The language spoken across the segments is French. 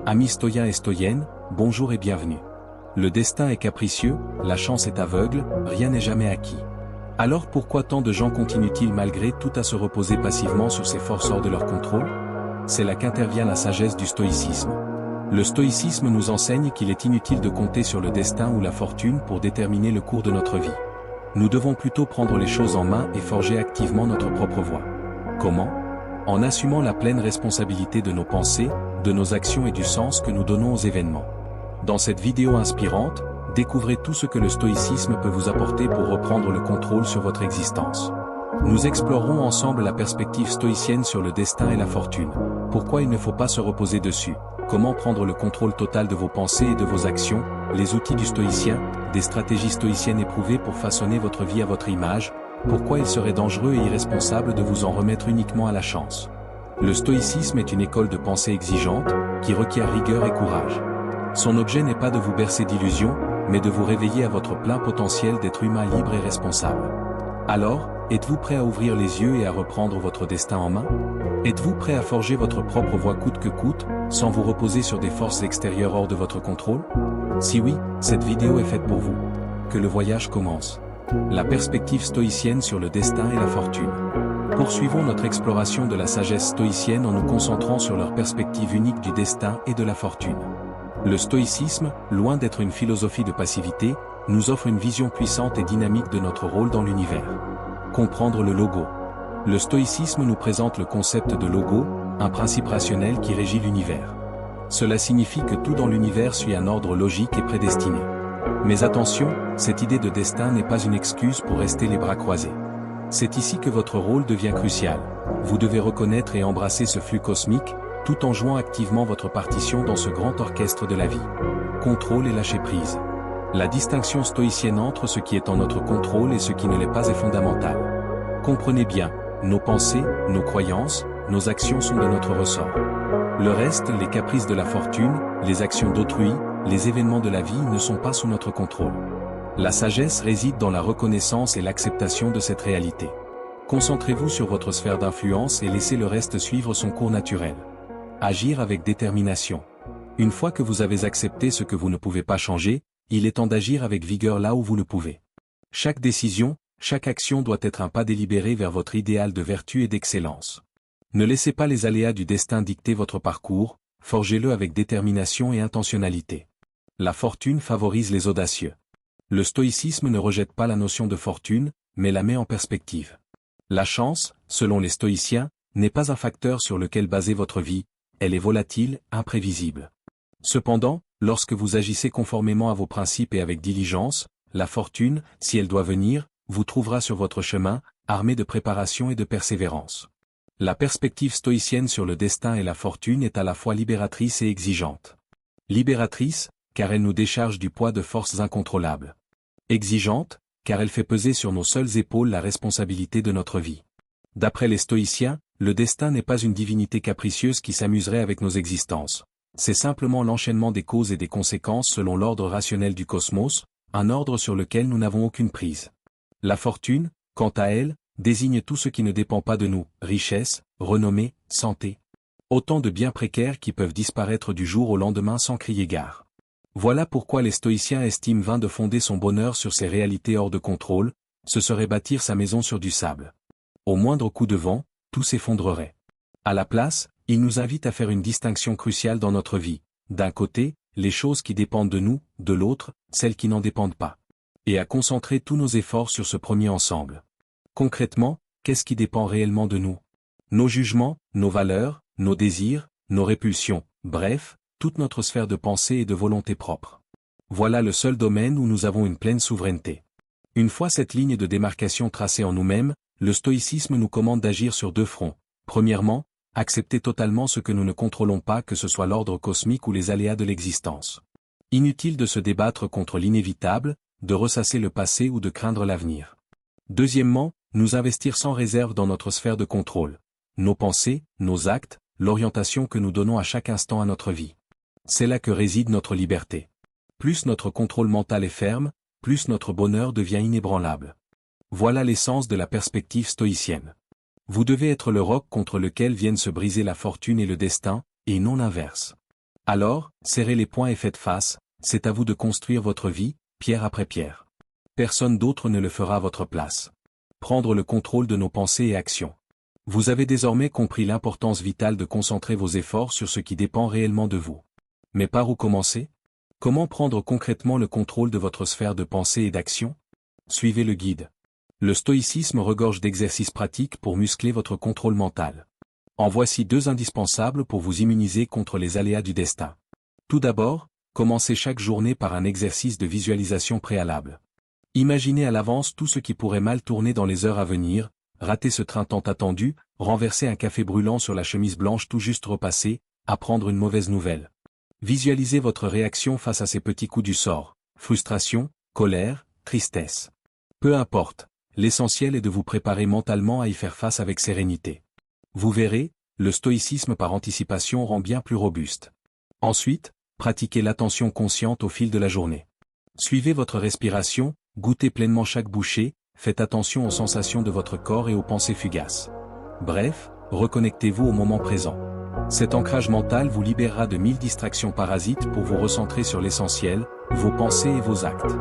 Amis stoïens et stoïennes, bonjour et bienvenue. Le destin est capricieux, la chance est aveugle, rien n'est jamais acquis. Alors pourquoi tant de gens continuent-ils malgré tout à se reposer passivement sur ces forces hors de leur contrôle? C'est là qu'intervient la sagesse du stoïcisme. Le stoïcisme nous enseigne qu'il est inutile de compter sur le destin ou la fortune pour déterminer le cours de notre vie. Nous devons plutôt prendre les choses en main et forger activement notre propre voie. Comment? En assumant la pleine responsabilité de nos pensées, de nos actions et du sens que nous donnons aux événements. Dans cette vidéo inspirante, découvrez tout ce que le stoïcisme peut vous apporter pour reprendre le contrôle sur votre existence. Nous explorerons ensemble la perspective stoïcienne sur le destin et la fortune. Pourquoi il ne faut pas se reposer dessus? Comment prendre le contrôle total de vos pensées et de vos actions? Les outils du stoïcien, des stratégies stoïciennes éprouvées pour façonner votre vie à votre image. Pourquoi il serait dangereux et irresponsable de vous en remettre uniquement à la chance? Le stoïcisme est une école de pensée exigeante, qui requiert rigueur et courage. Son objet n'est pas de vous bercer d'illusions, mais de vous réveiller à votre plein potentiel d'être humain libre et responsable. Alors, êtes-vous prêt à ouvrir les yeux et à reprendre votre destin en main? Êtes-vous prêt à forger votre propre voie coûte que coûte, sans vous reposer sur des forces extérieures hors de votre contrôle? Si oui, cette vidéo est faite pour vous. Que le voyage commence. La perspective stoïcienne sur le destin et la fortune. Poursuivons notre exploration de la sagesse stoïcienne en nous concentrant sur leur perspective unique du destin et de la fortune. Le stoïcisme, loin d'être une philosophie de passivité, nous offre une vision puissante et dynamique de notre rôle dans l'univers. Comprendre le logo. Le stoïcisme nous présente le concept de logo, un principe rationnel qui régit l'univers. Cela signifie que tout dans l'univers suit un ordre logique et prédestiné. Mais attention, cette idée de destin n'est pas une excuse pour rester les bras croisés. C'est ici que votre rôle devient crucial. Vous devez reconnaître et embrasser ce flux cosmique, tout en jouant activement votre partition dans ce grand orchestre de la vie. Contrôle et lâcher prise. La distinction stoïcienne entre ce qui est en notre contrôle et ce qui ne l'est pas est fondamentale. Comprenez bien, nos pensées, nos croyances, nos actions sont de notre ressort. Le reste, les caprices de la fortune, les actions d'autrui, les événements de la vie ne sont pas sous notre contrôle. La sagesse réside dans la reconnaissance et l'acceptation de cette réalité. Concentrez-vous sur votre sphère d'influence et laissez le reste suivre son cours naturel. Agir avec détermination. Une fois que vous avez accepté ce que vous ne pouvez pas changer, il est temps d'agir avec vigueur là où vous le pouvez. Chaque décision, chaque action doit être un pas délibéré vers votre idéal de vertu et d'excellence. Ne laissez pas les aléas du destin dicter votre parcours, forgez-le avec détermination et intentionnalité. La fortune favorise les audacieux. Le stoïcisme ne rejette pas la notion de fortune, mais la met en perspective. La chance, selon les stoïciens, n'est pas un facteur sur lequel baser votre vie, elle est volatile, imprévisible. Cependant, lorsque vous agissez conformément à vos principes et avec diligence, la fortune, si elle doit venir, vous trouvera sur votre chemin, armé de préparation et de persévérance. La perspective stoïcienne sur le destin et la fortune est à la fois libératrice et exigeante. Libératrice, car elle nous décharge du poids de forces incontrôlables. Exigeante, car elle fait peser sur nos seules épaules la responsabilité de notre vie. D'après les stoïciens, le destin n'est pas une divinité capricieuse qui s'amuserait avec nos existences. C'est simplement l'enchaînement des causes et des conséquences selon l'ordre rationnel du cosmos, un ordre sur lequel nous n'avons aucune prise. La fortune, quant à elle, désigne tout ce qui ne dépend pas de nous, richesse, renommée, santé. Autant de biens précaires qui peuvent disparaître du jour au lendemain sans crier gare. Voilà pourquoi les stoïciens estiment vain de fonder son bonheur sur ces réalités hors de contrôle, ce serait bâtir sa maison sur du sable. Au moindre coup de vent, tout s'effondrerait. À la place, ils nous invitent à faire une distinction cruciale dans notre vie. D'un côté, les choses qui dépendent de nous, de l'autre, celles qui n'en dépendent pas. Et à concentrer tous nos efforts sur ce premier ensemble. Concrètement, qu'est-ce qui dépend réellement de nous? Nos jugements, nos valeurs, nos désirs, nos répulsions, bref, toute notre sphère de pensée et de volonté propre. Voilà le seul domaine où nous avons une pleine souveraineté. Une fois cette ligne de démarcation tracée en nous-mêmes, le stoïcisme nous commande d'agir sur deux fronts. Premièrement, accepter totalement ce que nous ne contrôlons pas, que ce soit l'ordre cosmique ou les aléas de l'existence. Inutile de se débattre contre l'inévitable, de ressasser le passé ou de craindre l'avenir. Deuxièmement, nous investir sans réserve dans notre sphère de contrôle. Nos pensées, nos actes, l'orientation que nous donnons à chaque instant à notre vie. C'est là que réside notre liberté. Plus notre contrôle mental est ferme, plus notre bonheur devient inébranlable. Voilà l'essence de la perspective stoïcienne. Vous devez être le roc contre lequel viennent se briser la fortune et le destin, et non l'inverse. Alors, serrez les poings et faites face, c'est à vous de construire votre vie, pierre après pierre. Personne d'autre ne le fera à votre place. Prendre le contrôle de nos pensées et actions. Vous avez désormais compris l'importance vitale de concentrer vos efforts sur ce qui dépend réellement de vous. Mais par où commencer? Comment prendre concrètement le contrôle de votre sphère de pensée et d'action? Suivez le guide. Le stoïcisme regorge d'exercices pratiques pour muscler votre contrôle mental. En voici 2 indispensables pour vous immuniser contre les aléas du destin. Tout d'abord, commencez chaque journée par un exercice de visualisation préalable. Imaginez à l'avance tout ce qui pourrait mal tourner dans les heures à venir, rater ce train tant attendu, renverser un café brûlant sur la chemise blanche tout juste repassée, apprendre une mauvaise nouvelle. Visualisez votre réaction face à ces petits coups du sort, frustration, colère, tristesse. Peu importe, l'essentiel est de vous préparer mentalement à y faire face avec sérénité. Vous verrez, le stoïcisme par anticipation rend bien plus robuste. Ensuite, pratiquez l'attention consciente au fil de la journée. Suivez votre respiration, goûtez pleinement chaque bouchée, faites attention aux sensations de votre corps et aux pensées fugaces. Bref, reconnectez-vous au moment présent. Cet ancrage mental vous libérera de 1000 distractions parasites pour vous recentrer sur l'essentiel, vos pensées et vos actes.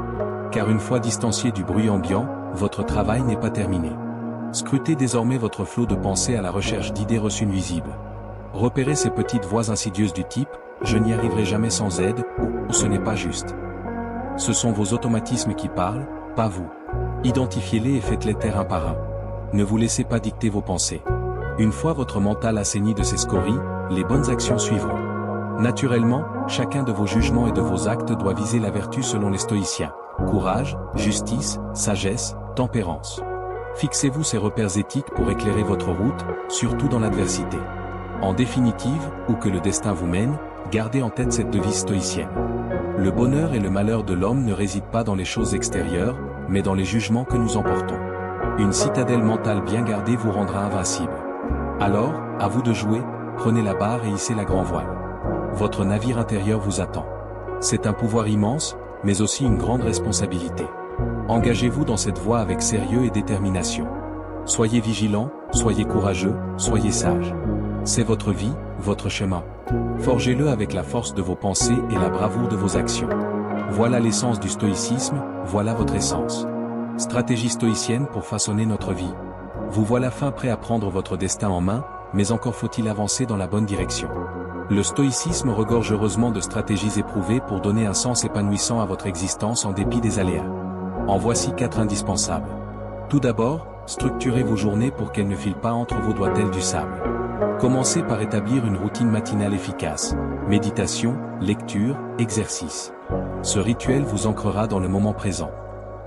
Car une fois distancié du bruit ambiant, votre travail n'est pas terminé. Scrutez désormais votre flot de pensées à la recherche d'idées reçues nuisibles. Repérez ces petites voix insidieuses du type « je n'y arriverai jamais sans aide » ou « ce n'est pas juste ». Ce sont vos automatismes qui parlent, pas vous. Identifiez-les et faites-les taire un par un. Ne vous laissez pas dicter vos pensées. Une fois votre mental assaini de ces scories, les bonnes actions suivront. Naturellement, chacun de vos jugements et de vos actes doit viser la vertu selon les stoïciens. Courage, justice, sagesse, tempérance. Fixez-vous ces repères éthiques pour éclairer votre route, surtout dans l'adversité. En définitive, où que le destin vous mène, gardez en tête cette devise stoïcienne. Le bonheur et le malheur de l'homme ne résident pas dans les choses extérieures, mais dans les jugements que nous emportons. Une citadelle mentale bien gardée vous rendra invincible. Alors, à vous de jouer, prenez la barre et hissez la grand voile. Votre navire intérieur vous attend. C'est un pouvoir immense, mais aussi une grande responsabilité. Engagez-vous dans cette voie avec sérieux et détermination. Soyez vigilant, soyez courageux, soyez sage. C'est votre vie, votre chemin. Forgez-le avec la force de vos pensées et la bravoure de vos actions. Voilà l'essence du stoïcisme, voilà votre essence. Stratégie stoïcienne pour façonner notre vie. Vous voilà fin prêt à prendre votre destin en main, mais encore faut-il avancer dans la bonne direction. Le stoïcisme regorge heureusement de stratégies éprouvées pour donner un sens épanouissant à votre existence en dépit des aléas. En voici 4 indispensables. Tout d'abord, structurez vos journées pour qu'elles ne filent pas entre vos doigtelles du sable. Commencez par établir une routine matinale efficace. Méditation, lecture, exercice. Ce rituel vous ancrera dans le moment présent.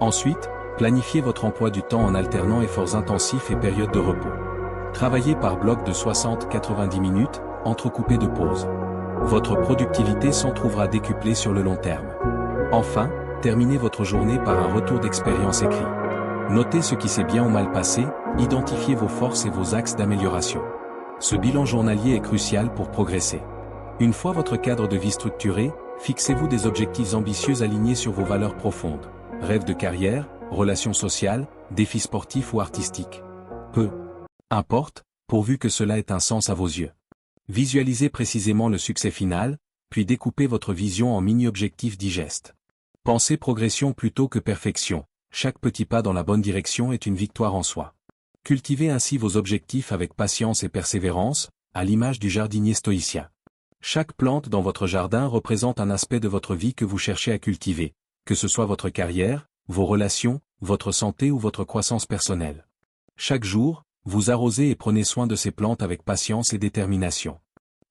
Ensuite, planifiez votre emploi du temps en alternant efforts intensifs et périodes de repos. Travaillez par bloc de 60-90 minutes, entrecoupés de pauses. Votre productivité s'en trouvera décuplée sur le long terme. Enfin, terminez votre journée par un retour d'expérience écrit. Notez ce qui s'est bien ou mal passé, identifiez vos forces et vos axes d'amélioration. Ce bilan journalier est crucial pour progresser. Une fois votre cadre de vie structuré, fixez-vous des objectifs ambitieux alignés sur vos valeurs profondes. Rêve de carrière, relations sociales, défis sportifs ou artistiques. Peu importe, pourvu que cela ait un sens à vos yeux. Visualisez précisément le succès final, puis découpez votre vision en mini-objectifs digestes. Pensez progression plutôt que perfection. Chaque petit pas dans la bonne direction est une victoire en soi. Cultivez ainsi vos objectifs avec patience et persévérance, à l'image du jardinier stoïcien. Chaque plante dans votre jardin représente un aspect de votre vie que vous cherchez à cultiver, que ce soit votre carrière, vos relations, votre santé ou votre croissance personnelle. Chaque jour, vous arrosez et prenez soin de ces plantes avec patience et détermination.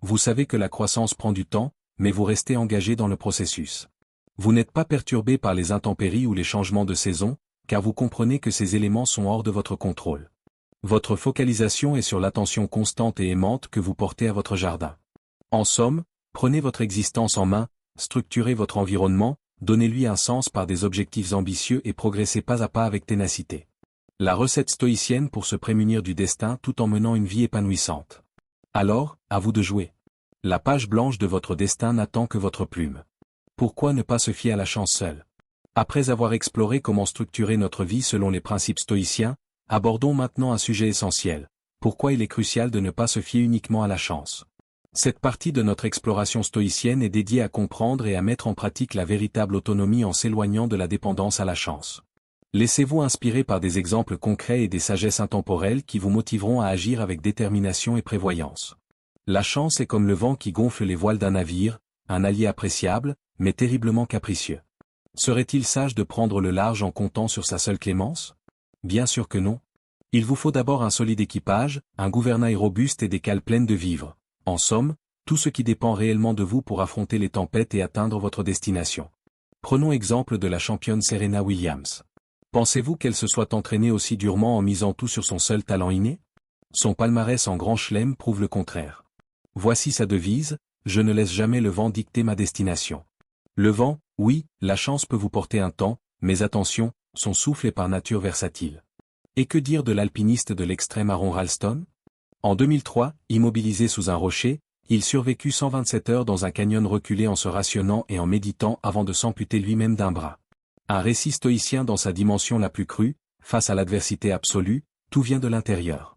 Vous savez que la croissance prend du temps, mais vous restez engagé dans le processus. Vous n'êtes pas perturbé par les intempéries ou les changements de saison, car vous comprenez que ces éléments sont hors de votre contrôle. Votre focalisation est sur l'attention constante et aimante que vous portez à votre jardin. En somme, prenez votre existence en main, structurez votre environnement, donnez-lui un sens par des objectifs ambitieux et progressez pas à pas avec ténacité. La recette stoïcienne pour se prémunir du destin tout en menant une vie épanouissante. Alors, à vous de jouer. La page blanche de votre destin n'attend que votre plume. Pourquoi ne pas se fier à la chance seule? Après avoir exploré comment structurer notre vie selon les principes stoïciens, abordons maintenant un sujet essentiel. Pourquoi il est crucial de ne pas se fier uniquement à la chance? Cette partie de notre exploration stoïcienne est dédiée à comprendre et à mettre en pratique la véritable autonomie en s'éloignant de la dépendance à la chance. Laissez-vous inspirer par des exemples concrets et des sagesses intemporelles qui vous motiveront à agir avec détermination et prévoyance. La chance est comme le vent qui gonfle les voiles d'un navire, un allié appréciable, mais terriblement capricieux. Serait-il sage de prendre le large en comptant sur sa seule clémence? Bien sûr que non. Il vous faut d'abord un solide équipage, un gouvernail robuste et des cales pleines de vivres. En somme, tout ce qui dépend réellement de vous pour affronter les tempêtes et atteindre votre destination. Prenons exemple de la championne Serena Williams. Pensez-vous qu'elle se soit entraînée aussi durement en misant tout sur son seul talent inné? Son palmarès en grand chelem prouve le contraire. Voici sa devise: je ne laisse jamais le vent dicter ma destination. Le vent, oui, la chance peut vous porter un temps, mais attention, son souffle est par nature versatile. Et que dire de l'alpiniste de l'extrême Aron Ralston? En 2003, immobilisé sous un rocher, il survécut 127 heures dans un canyon reculé en se rationnant et en méditant avant de s'amputer lui-même d'un bras. Un récit stoïcien dans sa dimension la plus crue, face à l'adversité absolue, tout vient de l'intérieur.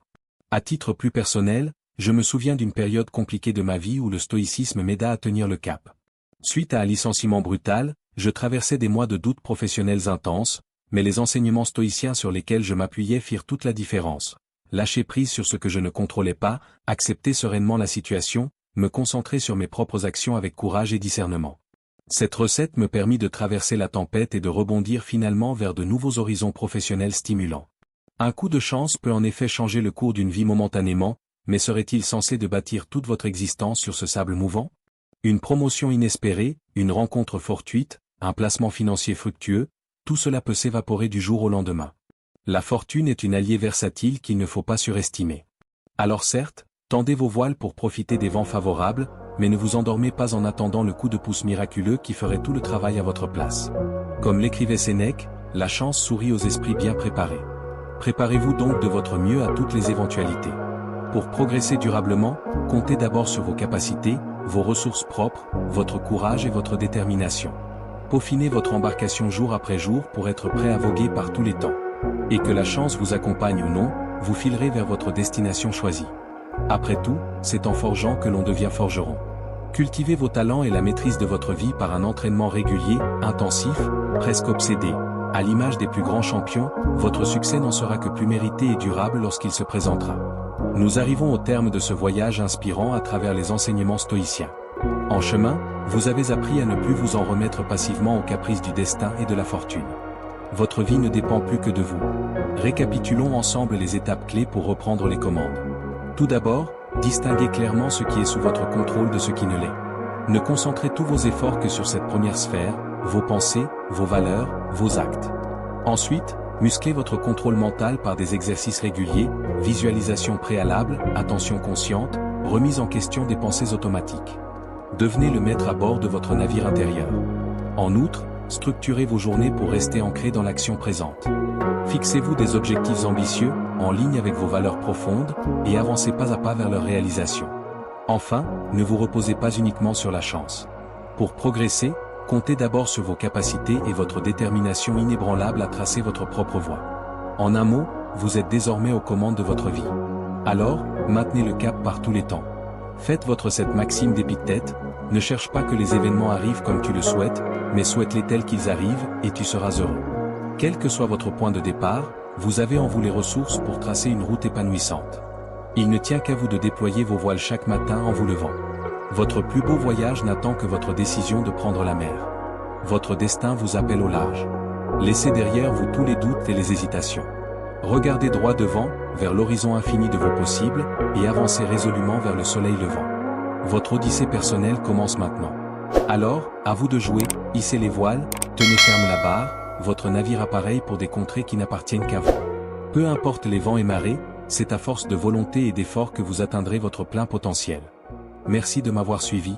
À titre plus personnel, je me souviens d'une période compliquée de ma vie où le stoïcisme m'aida à tenir le cap. Suite à un licenciement brutal, je traversais des mois de doutes professionnels intenses, mais les enseignements stoïciens sur lesquels je m'appuyais firent toute la différence. Lâcher prise sur ce que je ne contrôlais pas, accepter sereinement la situation, me concentrer sur mes propres actions avec courage et discernement. Cette recette me permit de traverser la tempête et de rebondir finalement vers de nouveaux horizons professionnels stimulants. Un coup de chance peut en effet changer le cours d'une vie momentanément, mais serait-il censé de bâtir toute votre existence sur ce sable mouvant? Une promotion inespérée, une rencontre fortuite, un placement financier fructueux, tout cela peut s'évaporer du jour au lendemain. La fortune est une alliée versatile qu'il ne faut pas surestimer. Alors certes, tendez vos voiles pour profiter des vents favorables, mais ne vous endormez pas en attendant le coup de pouce miraculeux qui ferait tout le travail à votre place. Comme l'écrivait Sénèque, la chance sourit aux esprits bien préparés. Préparez-vous donc de votre mieux à toutes les éventualités. Pour progresser durablement, comptez d'abord sur vos capacités, vos ressources propres, votre courage et votre détermination. Peaufinez votre embarcation jour après jour pour être prêt à voguer par tous les temps. Et que la chance vous accompagne ou non, vous filerez vers votre destination choisie. Après tout, c'est en forgeant que l'on devient forgeron. Cultivez vos talents et la maîtrise de votre vie par un entraînement régulier, intensif, presque obsédé. À l'image des plus grands champions, votre succès n'en sera que plus mérité et durable lorsqu'il se présentera. Nous arrivons au terme de ce voyage inspirant à travers les enseignements stoïciens. En chemin, vous avez appris à ne plus vous en remettre passivement aux caprices du destin et de la fortune. Votre vie ne dépend plus que de vous. Récapitulons ensemble les étapes clés pour reprendre les commandes. Tout d'abord, distinguez clairement ce qui est sous votre contrôle de ce qui ne l'est. Ne concentrez tous vos efforts que sur cette première sphère, vos pensées, vos valeurs, vos actes. Ensuite, musclez votre contrôle mental par des exercices réguliers, visualisation préalable, attention consciente, remise en question des pensées automatiques. Devenez le maître à bord de votre navire intérieur. En outre, structurez vos journées pour rester ancré dans l'action présente. Fixez-vous des objectifs ambitieux, en ligne avec vos valeurs profondes, et avancez pas à pas vers leur réalisation. Enfin, ne vous reposez pas uniquement sur la chance. Pour progresser, comptez d'abord sur vos capacités et votre détermination inébranlable à tracer votre propre voie. En un mot, vous êtes désormais aux commandes de votre vie. Alors, maintenez le cap par tous les temps. Faites cette maxime d'Épictète: ne cherche pas que les événements arrivent comme tu le souhaites, mais souhaite-les tels qu'ils arrivent, et tu seras heureux. Quel que soit votre point de départ, vous avez en vous les ressources pour tracer une route épanouissante. Il ne tient qu'à vous de déployer vos voiles chaque matin en vous levant. Votre plus beau voyage n'attend que votre décision de prendre la mer. Votre destin vous appelle au large. Laissez derrière vous tous les doutes et les hésitations. Regardez droit devant, vers l'horizon infini de vos possibles, et avancez résolument vers le soleil levant. Votre odyssée personnelle commence maintenant. Alors, à vous de jouer, hissez les voiles, tenez ferme la barre, votre navire appareille pour des contrées qui n'appartiennent qu'à vous. Peu importe les vents et marées, c'est à force de volonté et d'effort que vous atteindrez votre plein potentiel. Merci de m'avoir suivi.